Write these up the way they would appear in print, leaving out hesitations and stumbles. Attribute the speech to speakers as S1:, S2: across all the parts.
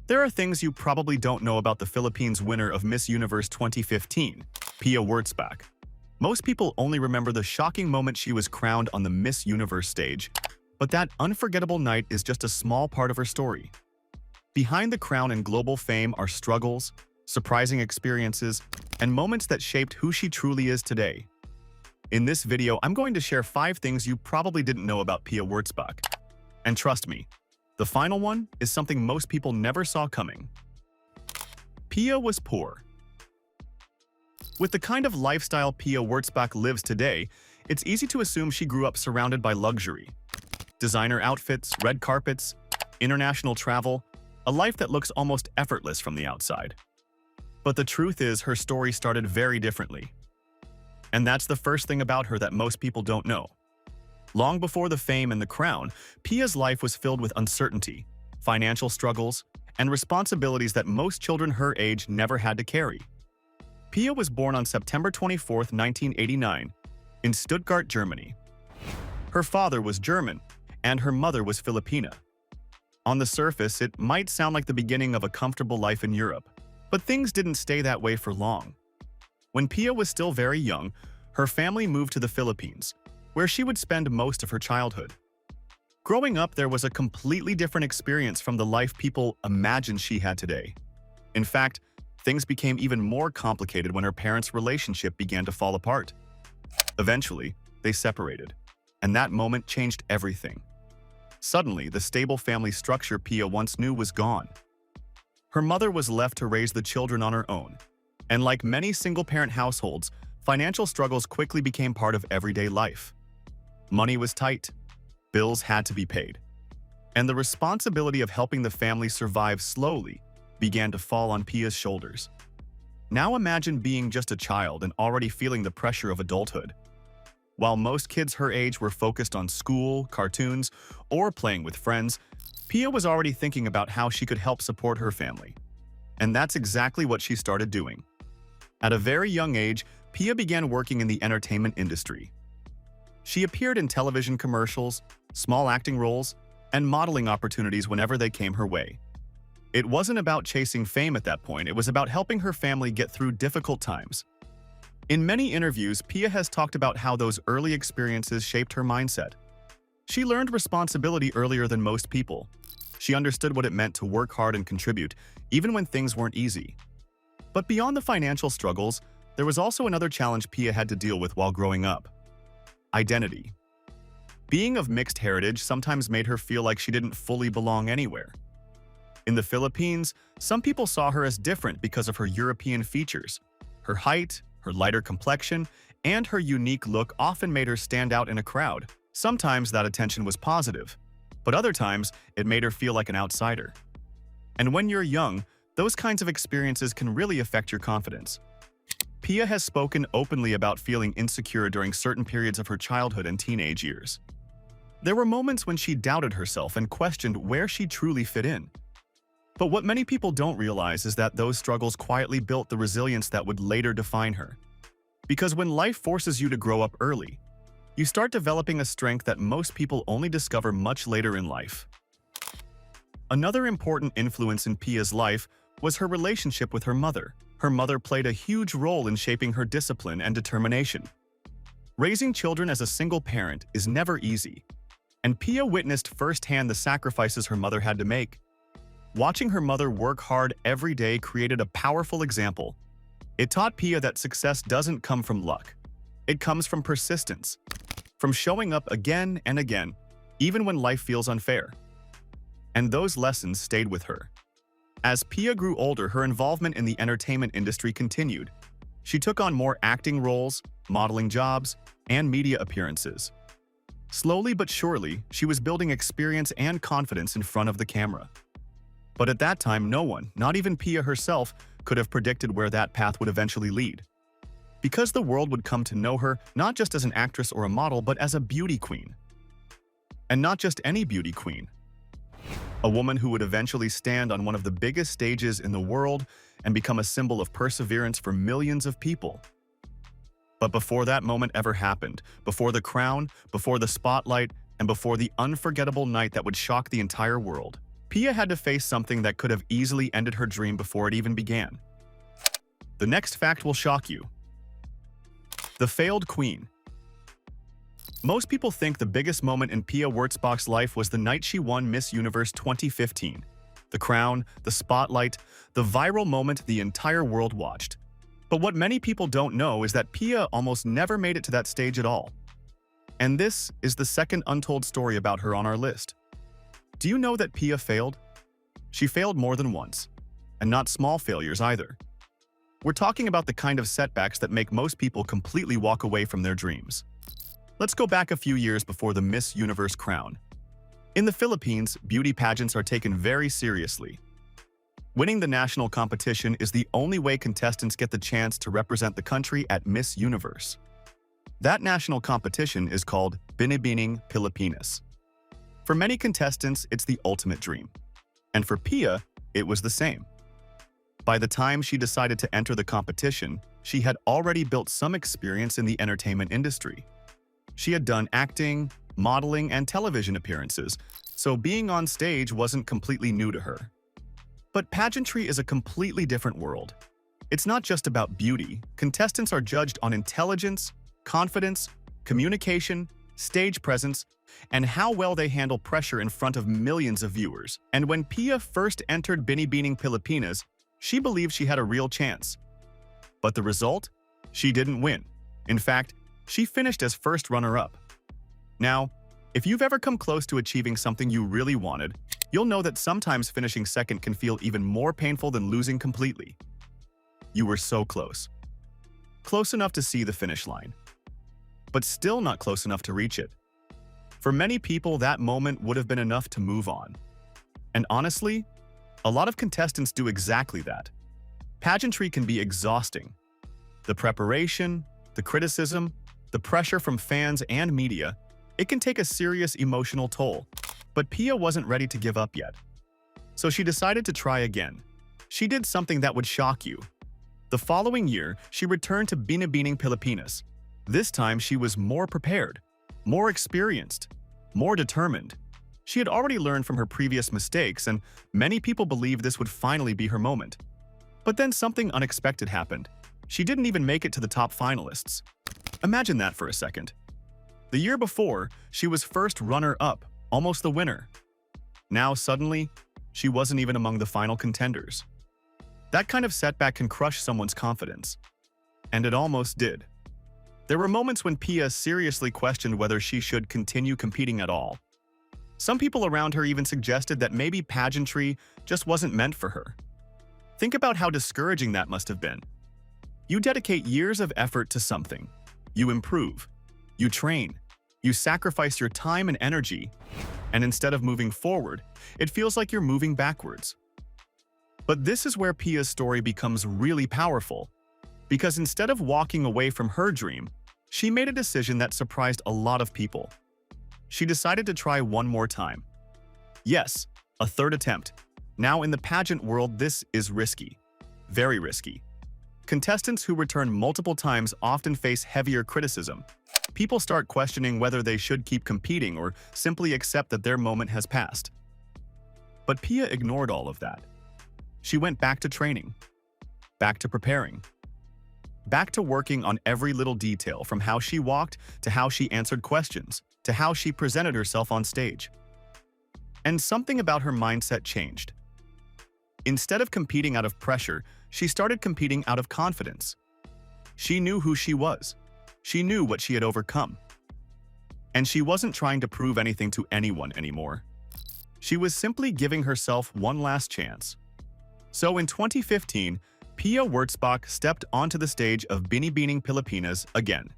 S1: There are things you probably don't know about the Philippines winner of Miss Universe 2015, Pia Wurtzbach. Most people only remember the shocking moment she was crowned on the Miss Universe stage, but that unforgettable night is just a small part of her story. Behind the crown and global fame are struggles, surprising experiences, and moments that shaped who she truly is today. In this video, I'm going to share 5 things you probably didn't know about Pia Wurtzbach. And trust me, the final one is something most people never saw coming. Pia was poor. With the kind of lifestyle Pia Wurtzbach lives today, it's easy to assume she grew up surrounded by luxury. Designer outfits, red carpets, international travel, a life that looks almost effortless from the outside. But the truth is, her story started very differently. And that's the first thing about her that most people don't know. Long before the fame and the crown, Pia's life was filled with uncertainty, financial struggles, and responsibilities that most children her age never had to carry. Pia was born on September 24, 1989, in Stuttgart, Germany. Her father was German, and her mother was Filipina. On the surface, it might sound like the beginning of a comfortable life in Europe, but things didn't stay that way for long. When Pia was still very young, her family moved to the Philippines, where she would spend most of her childhood. Growing up, there was a completely different experience from the life people imagine she had today. In fact, things became even more complicated when her parents' relationship began to fall apart. Eventually, they separated, and that moment changed everything. Suddenly, the stable family structure Pia once knew was gone. Her mother was left to raise the children on her own, and like many single-parent households, financial struggles quickly became part of everyday life. Money was tight, bills had to be paid, and the responsibility of helping the family survive slowly began to fall on Pia's shoulders. Now imagine being just a child and already feeling the pressure of adulthood. While most kids her age were focused on school, cartoons, or playing with friends, Pia was already thinking about how she could help support her family. And that's exactly what she started doing. At a very young age, Pia began working in the entertainment industry. She appeared in television commercials, small acting roles, and modeling opportunities whenever they came her way. It wasn't about chasing fame at that point, it was about helping her family get through difficult times. In many interviews, Pia has talked about how those early experiences shaped her mindset. She learned responsibility earlier than most people. She understood what it meant to work hard and contribute, even when things weren't easy. But beyond the financial struggles, there was also another challenge Pia had to deal with while growing up: identity. Being of mixed heritage sometimes made her feel like she didn't fully belong anywhere. In the Philippines, some people saw her as different because of her European features. Her height, her lighter complexion, and her unique look often made her stand out in a crowd. Sometimes that attention was positive, but other times it made her feel like an outsider. And when you're young, those kinds of experiences can really affect your confidence. Pia has spoken openly about feeling insecure during certain periods of her childhood and teenage years. There were moments when she doubted herself and questioned where she truly fit in. But what many people don't realize is that those struggles quietly built the resilience that would later define her. Because when life forces you to grow up early, you start developing a strength that most people only discover much later in life. Another important influence in Pia's life was her relationship with her mother. Her mother played a huge role in shaping her discipline and determination. Raising children as a single parent is never easy, and Pia witnessed firsthand the sacrifices her mother had to make. Watching her mother work hard every day created a powerful example. It taught Pia that success doesn't come from luck. It comes from persistence, from showing up again and again, even when life feels unfair. And those lessons stayed with her. As Pia grew older, her involvement in the entertainment industry continued. She took on more acting roles, modeling jobs, and media appearances. Slowly but surely, she was building experience and confidence in front of the camera. But at that time, no one, not even Pia herself, could have predicted where that path would eventually lead. Because the world would come to know her not just as an actress or a model, but as a beauty queen. And not just any beauty queen. A woman who would eventually stand on one of the biggest stages in the world and become a symbol of perseverance for millions of people. But before that moment ever happened, before the crown, before the spotlight, and before the unforgettable night that would shock the entire world, Pia had to face something that could have easily ended her dream before it even began. The next fact will shock you. The failed queen. Most people think the biggest moment in Pia Wurtzbach's life was the night she won Miss Universe 2015. The crown, the spotlight, the viral moment the entire world watched. But what many people don't know is that Pia almost never made it to that stage at all. And this is the second untold story about her on our list. Do you know that Pia failed? She failed more than once, and not small failures either. We're talking about the kind of setbacks that make most people completely walk away from their dreams. Let's go back a few years before the Miss Universe crown. In the Philippines, beauty pageants are taken very seriously. Winning the national competition is the only way contestants get the chance to represent the country at Miss Universe. That national competition is called Binibining Pilipinas. For many contestants, it's the ultimate dream. And for Pia, it was the same. By the time she decided to enter the competition, she had already built some experience in the entertainment industry. She had done acting, modeling, and television appearances, so being on stage wasn't completely new to her. But pageantry is a completely different world. It's not just about beauty. Contestants are judged on intelligence, confidence, communication, stage presence, and how well they handle pressure in front of millions of viewers. And when Pia first entered Binibining Pilipinas, she believed she had a real chance. But the result? She didn't win. In fact, she finished as first runner-up. Now, if you've ever come close to achieving something you really wanted, you'll know that sometimes finishing second can feel even more painful than losing completely. You were so close. Close enough to see the finish line, but still not close enough to reach it. For many people, that moment would have been enough to move on. And honestly, a lot of contestants do exactly that. Pageantry can be exhausting. The preparation, the criticism, the pressure from fans and media, it can take a serious emotional toll. But Pia wasn't ready to give up yet. So she decided to try again. She did something that would shock you. The following year, she returned to Binibining Pilipinas. This time, she was more prepared, more experienced, more determined. She had already learned from her previous mistakes, and many people believed this would finally be her moment. But then something unexpected happened. She didn't even make it to the top finalists. Imagine that for a second. The year before, she was first runner-up, almost the winner. Now, suddenly, she wasn't even among the final contenders. That kind of setback can crush someone's confidence. And it almost did. There were moments when Pia seriously questioned whether she should continue competing at all. Some people around her even suggested that maybe pageantry just wasn't meant for her. Think about how discouraging that must have been. You dedicate years of effort to something. You improve. You train. You sacrifice your time and energy. And instead of moving forward, it feels like you're moving backwards. But this is where Pia's story becomes really powerful. Because instead of walking away from her dream, she made a decision that surprised a lot of people. She decided to try one more time. Yes, a third attempt. Now in the pageant world, this is risky. Very risky. Contestants who return multiple times often face heavier criticism. People start questioning whether they should keep competing or simply accept that their moment has passed. But Pia ignored all of that. She went back to training, back to preparing, back to working on every little detail, from how she walked to how she answered questions, to how she presented herself on stage. And something about her mindset changed. Instead of competing out of pressure, she started competing out of confidence. She knew who she was. She knew what she had overcome. And she wasn't trying to prove anything to anyone anymore. She was simply giving herself one last chance. So in 2015, Pia Wurtzbach stepped onto the stage of Binibining Pilipinas again.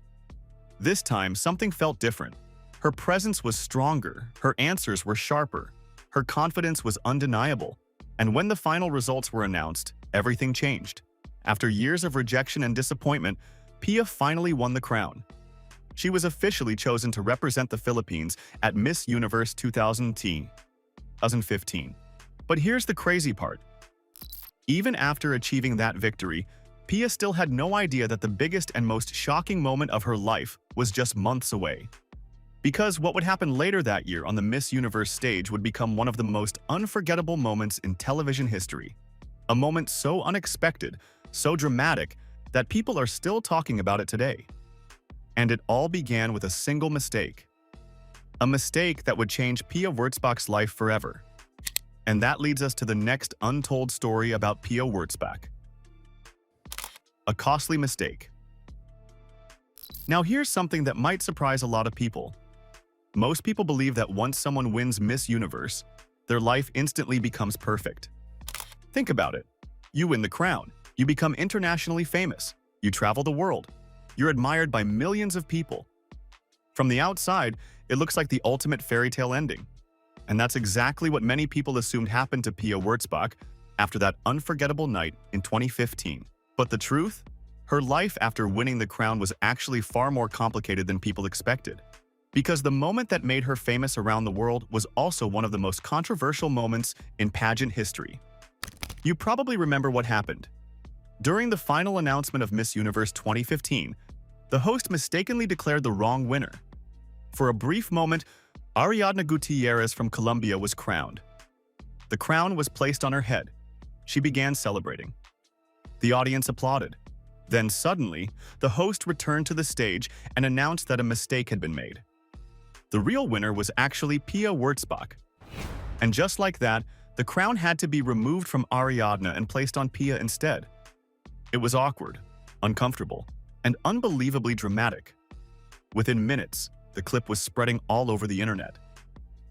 S1: This time, something felt different. Her presence was stronger, her answers were sharper, her confidence was undeniable. And when the final results were announced, everything changed. After years of rejection and disappointment, Pia finally won the crown. She was officially chosen to represent the Philippines at Miss Universe 2015. But here's the crazy part. Even after achieving that victory, Pia still had no idea that the biggest and most shocking moment of her life was just months away. Because what would happen later that year on the Miss Universe stage would become one of the most unforgettable moments in television history. A moment so unexpected, so dramatic, that people are still talking about it today. And it all began with a single mistake. A mistake that would change Pia Wurtzbach's life forever. And that leads us to the next untold story about Pia Wurtzbach. A costly mistake. Now here's something that might surprise a lot of people. Most people believe that once someone wins Miss Universe, their life instantly becomes perfect. Think about it. You win the crown. You become internationally famous. You travel the world. You're admired by millions of people. From the outside, it looks like the ultimate fairy tale ending. And that's exactly what many people assumed happened to Pia Wurtzbach after that unforgettable night in 2015. But the truth? Her life after winning the crown was actually far more complicated than people expected. Because the moment that made her famous around the world was also one of the most controversial moments in pageant history. You probably remember what happened. During the final announcement of Miss Universe 2015, the host mistakenly declared the wrong winner. For a brief moment, Ariadna Gutiérrez from Colombia was crowned. The crown was placed on her head. She began celebrating. The audience applauded. Then suddenly, the host returned to the stage and announced that a mistake had been made. The real winner was actually Pia Wurtzbach. And just like that, the crown had to be removed from Ariadna and placed on Pia instead. It was awkward, uncomfortable, and unbelievably dramatic. Within minutes, the clip was spreading all over the internet.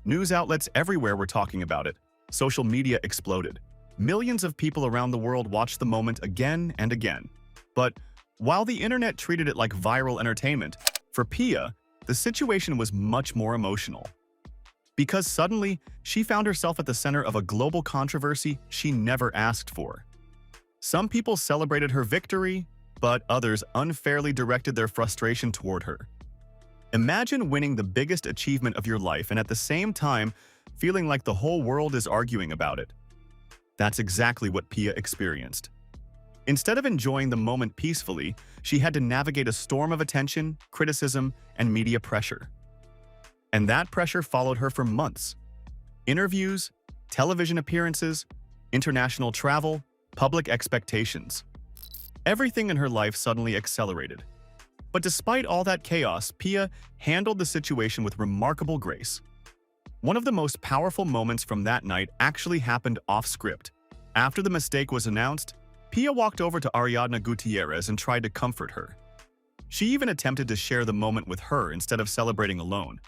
S1: News outlets everywhere were talking about it. Social media exploded. Millions of people around the world watched the moment again and again. But while the internet treated it like viral entertainment, for Pia, the situation was much more emotional. Because suddenly, she found herself at the center of a global controversy she never asked for. Some people celebrated her victory, but others unfairly directed their frustration toward her. Imagine winning the biggest achievement of your life and at the same time feeling like the whole world is arguing about it. That's exactly what Pia experienced. Instead of enjoying the moment peacefully, she had to navigate a storm of attention, criticism, and media pressure. And that pressure followed her for months. Interviews, television appearances, international travel, public expectations. Everything in her life suddenly accelerated. But despite all that chaos, Pia handled the situation with remarkable grace. One of the most powerful moments from that night actually happened off-script. After the mistake was announced, Pia walked over to Ariadna Gutiérrez and tried to comfort her. She even attempted to share the moment with her instead of celebrating alone.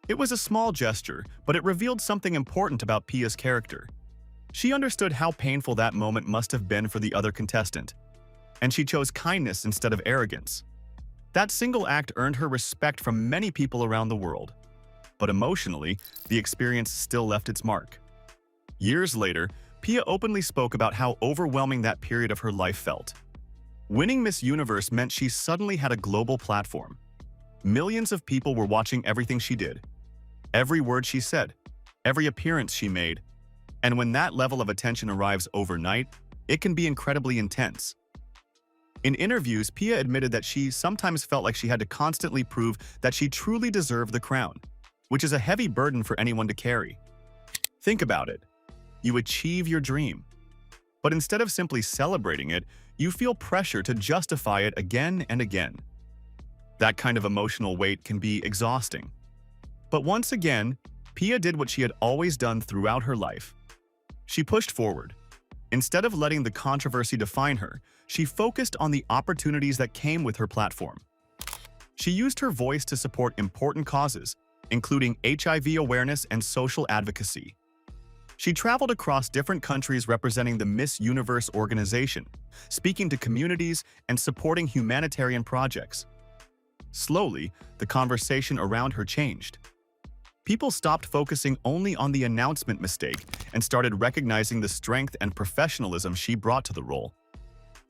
S1: It was a small gesture, but it revealed something important about Pia's character. She understood how painful that moment must have been for the other contestant, and she chose kindness instead of arrogance. That single act earned her respect from many people around the world. But emotionally, the experience still left its mark. Years later, Pia openly spoke about how overwhelming that period of her life felt. Winning Miss Universe meant she suddenly had a global platform. Millions of people were watching everything she did, every word she said, every appearance she made. And when that level of attention arrives overnight, it can be incredibly intense. In interviews, Pia admitted that she sometimes felt like she had to constantly prove that she truly deserved the crown, which is a heavy burden for anyone to carry. Think about it. You achieve your dream. But instead of simply celebrating it, you feel pressure to justify it again and again. That kind of emotional weight can be exhausting. But once again, Pia did what she had always done throughout her life. She pushed forward. Instead of letting the controversy define her, she focused on the opportunities that came with her platform. She used her voice to support important causes, including HIV awareness and social advocacy. She traveled across different countries representing the Miss Universe organization, speaking to communities and supporting humanitarian projects. Slowly, the conversation around her changed. People stopped focusing only on the announcement mistake and started recognizing the strength and professionalism she brought to the role.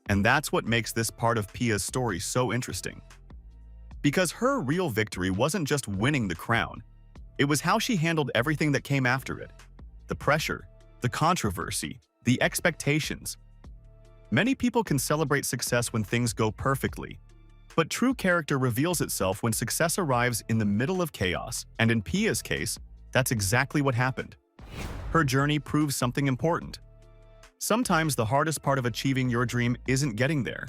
S1: And that's what makes this part of Pia's story so interesting. Because her real victory wasn't just winning the crown, it was how she handled everything that came after it. The pressure, the controversy, the expectations. Many people can celebrate success when things go perfectly, But true character reveals itself when success arrives in the middle of chaos, and in Pia's case, that's exactly what happened. Her journey proves something important. Sometimes the hardest part of achieving your dream isn't getting there.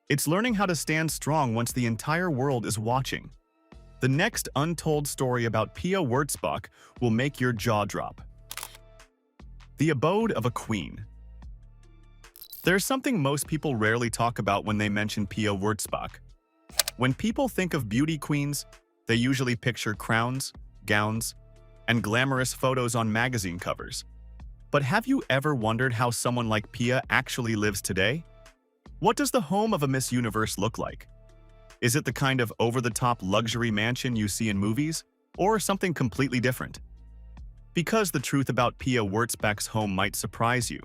S1: It's learning how to stand strong once the entire world is watching. The next untold story about Pia Wurtzbach will make your jaw drop. The abode of a queen. There's something most people rarely talk about when they mention Pia Wurtzbach. When people think of beauty queens, they usually picture crowns, gowns, and glamorous photos on magazine covers. But have you ever wondered how someone like Pia actually lives today? What does the home of a Miss Universe look like? Is it the kind of over-the-top luxury mansion you see in movies, or something completely different? Because the truth about Pia Wurtzbach's home might surprise you.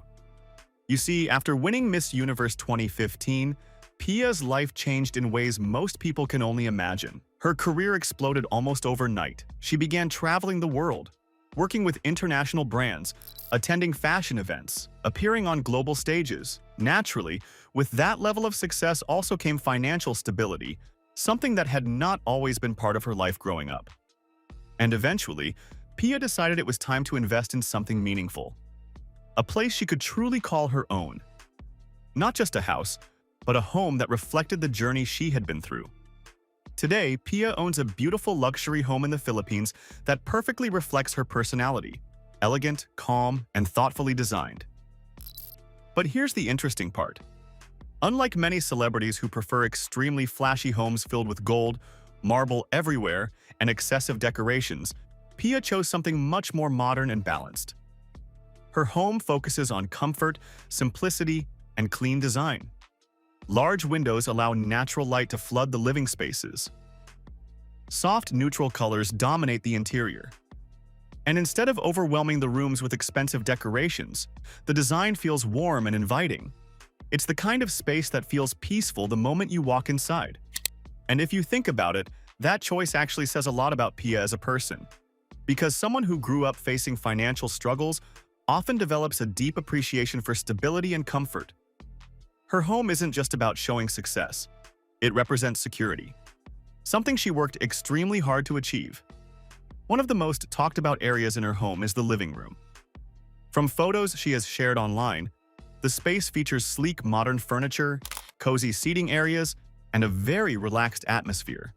S1: You see, after winning Miss Universe 2015, Pia's life changed in ways most people can only imagine. Her career exploded almost overnight. She began traveling the world, working with international brands, attending fashion events, appearing on global stages. Naturally, with that level of success also came financial stability, something that had not always been part of her life growing up. And eventually, Pia decided it was time to invest in something meaningful. A place she could truly call her own. Not just a house, but a home that reflected the journey she had been through. Today, Pia owns a beautiful luxury home in the Philippines that perfectly reflects her personality, elegant, calm, and thoughtfully designed. But here's the interesting part. Unlike many celebrities who prefer extremely flashy homes filled with gold, marble everywhere, and excessive decorations, Pia chose something much more modern and balanced. Her home focuses on comfort, simplicity, and clean design. Large windows allow natural light to flood the living spaces. Soft, neutral colors dominate the interior. And instead of overwhelming the rooms with expensive decorations, the design feels warm and inviting. It's the kind of space that feels peaceful the moment you walk inside. And if you think about it, that choice actually says a lot about Pia as a person. Because someone who grew up facing financial struggles often develops a deep appreciation for stability and comfort. Her home isn't just about showing success. It represents security, something she worked extremely hard to achieve. One of the most talked about areas in her home is the living room. From photos she has shared online, the space features sleek modern furniture, cozy seating areas, and a very relaxed atmosphere.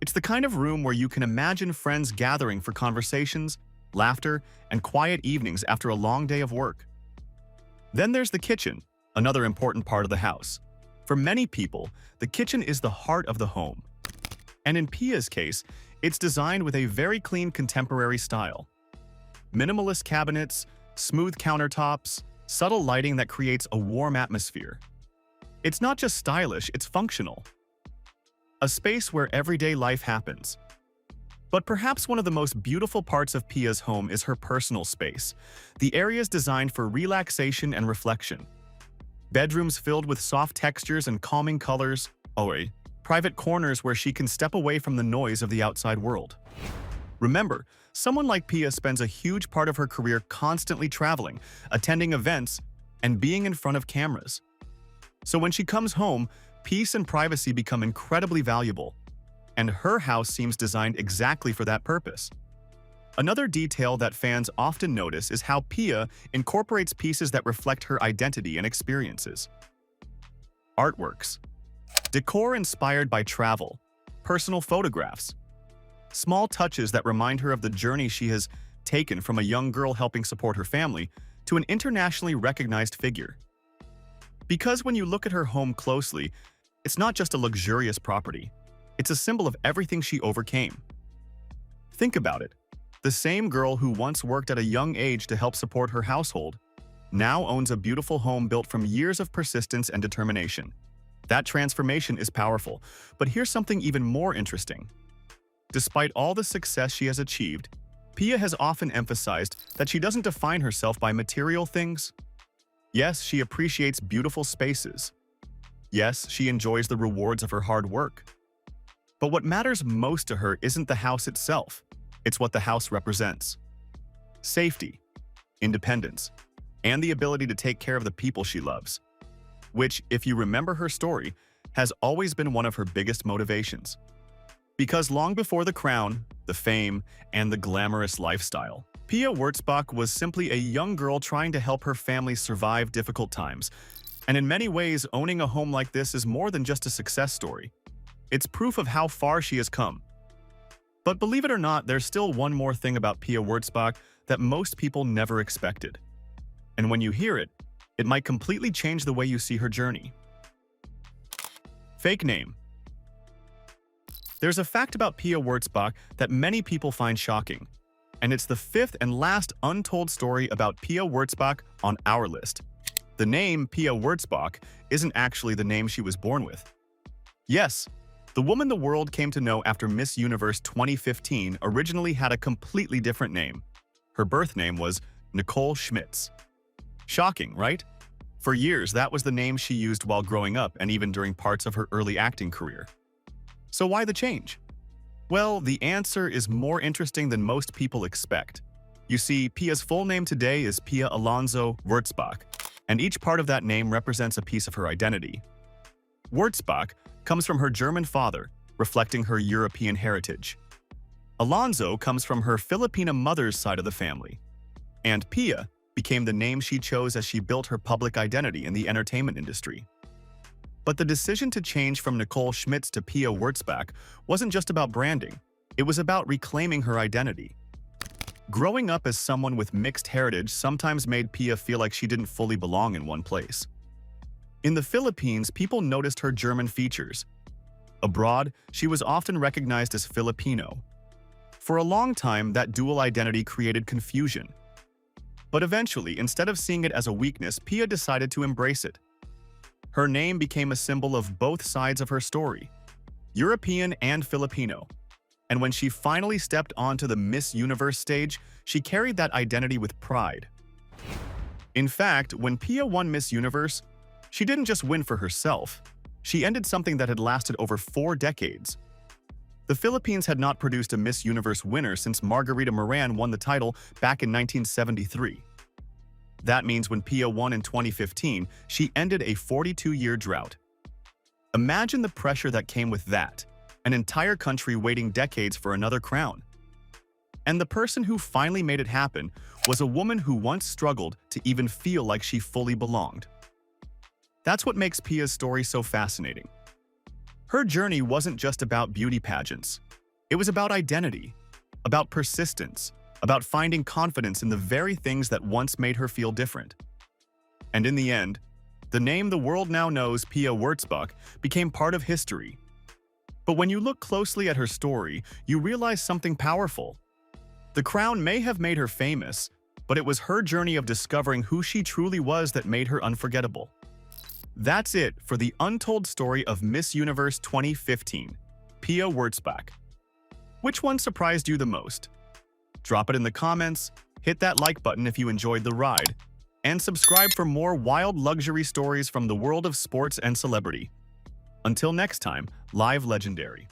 S1: It's the kind of room where you can imagine friends gathering for conversations, laughter, and quiet evenings after a long day of work. Then there's the kitchen, another important part of the house. For many people, the kitchen is the heart of the home. And in Pia's case, it's designed with a very clean contemporary style. Minimalist cabinets, smooth countertops, subtle lighting that creates a warm atmosphere. It's not just stylish, it's functional. A space where everyday life happens. But perhaps one of the most beautiful parts of Pia's home is her personal space. The areas designed for relaxation and reflection. Bedrooms filled with soft textures and calming colors, private corners where she can step away from the noise of the outside world. Remember, someone like Pia spends a huge part of her career constantly traveling, attending events, and being in front of cameras. So when she comes home, peace and privacy become incredibly valuable, and her house seems designed exactly for that purpose. Another detail that fans often notice is how Pia incorporates pieces that reflect her identity and experiences. Artworks. Decor inspired by travel, personal photographs, small touches that remind her of the journey she has taken from a young girl helping support her family to an internationally recognized figure. Because when you look at her home closely, it's not just a luxurious property, it's a symbol of everything she overcame. Think about it. The same girl who once worked at a young age to help support her household now owns a beautiful home built from years of persistence and determination. That transformation is powerful, but here's something even more interesting. Despite all the success she has achieved, Pia has often emphasized that she doesn't define herself by material things. Yes, she appreciates beautiful spaces. Yes, she enjoys the rewards of her hard work. But what matters most to her isn't the house itself. It's what the house represents. Safety, independence, and the ability to take care of the people she loves. Which, if you remember her story, has always been one of her biggest motivations. Because long before the crown, the fame, and the glamorous lifestyle, Pia Wurtzbach was simply a young girl trying to help her family survive difficult times. And in many ways, owning a home like this is more than just a success story. It's proof of how far she has come. But believe it or not, there's still one more thing about Pia Wurtzbach that most people never expected. And when you hear it, it might completely change the way you see her journey. Fake name. There's a fact about Pia Wurtzbach that many people find shocking, and it's the fifth and last untold story about Pia Wurtzbach on our list. The name Pia Wurtzbach isn't actually the name she was born with. Yes, the woman the world came to know after Miss Universe 2015 originally had a completely different name. Her birth name was Nicole Schmitz. Shocking, right? For years, that was the name she used while growing up and even during parts of her early acting career. So why the change? Well, the answer is more interesting than most people expect. You see, Pia's full name today is Pia Alonso Wurtzbach, and each part of that name represents a piece of her identity. Wurtzbach comes from her German father, reflecting her European heritage. Alonso comes from her Filipina mother's side of the family. And Pia became the name she chose as she built her public identity in the entertainment industry. But the decision to change from Nicole Schmitz to Pia Wurtzbach wasn't just about branding, it was about reclaiming her identity. Growing up as someone with mixed heritage sometimes made Pia feel like she didn't fully belong in one place. In the Philippines, people noticed her German features. Abroad, she was often recognized as Filipino. For a long time, that dual identity created confusion. But eventually, instead of seeing it as a weakness, Pia decided to embrace it. Her name became a symbol of both sides of her story, European and Filipino. And when she finally stepped onto the Miss Universe stage, she carried that identity with pride. In fact, when Pia won Miss Universe, she didn't just win for herself. She ended something that had lasted over 4 decades. The Philippines had not produced a Miss Universe winner since Margarita Moran won the title back in 1973. That means when Pia won in 2015, she ended a 42-year drought. Imagine the pressure that came with that, an entire country waiting decades for another crown. And the person who finally made it happen was a woman who once struggled to even feel like she fully belonged. That's what makes Pia's story so fascinating. Her journey wasn't just about beauty pageants. It was about identity, about persistence, about finding confidence in the very things that once made her feel different. And in the end, the name the world now knows, Pia Wurtzbach, became part of history. But when you look closely at her story, you realize something powerful. The crown may have made her famous, but it was her journey of discovering who she truly was that made her unforgettable. That's it for the untold story of Miss Universe 2015, Pia Wurtzbach. Which one surprised you the most? Drop it in the comments, hit that like button if you enjoyed the ride, and subscribe for more wild luxury stories from the world of sports and celebrity. Until next time, live legendary.